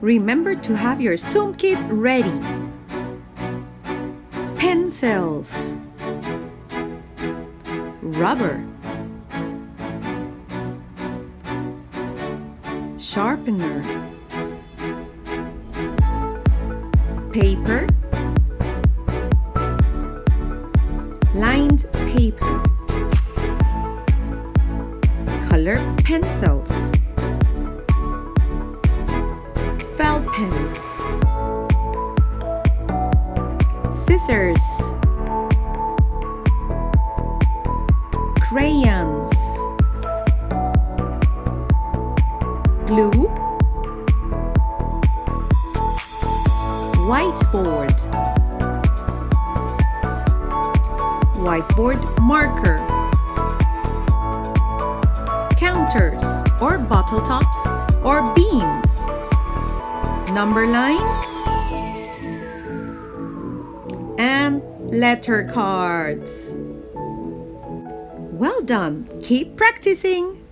Remember to have your Zoom kit ready. Pencils, rubber, sharpener, paper, lined paper, color pencils, felt pens, scissors, crayons, glue, whiteboard, whiteboard marker, counters or bottle tops or beams, number line, and letter cards. Well done! Keep practicing!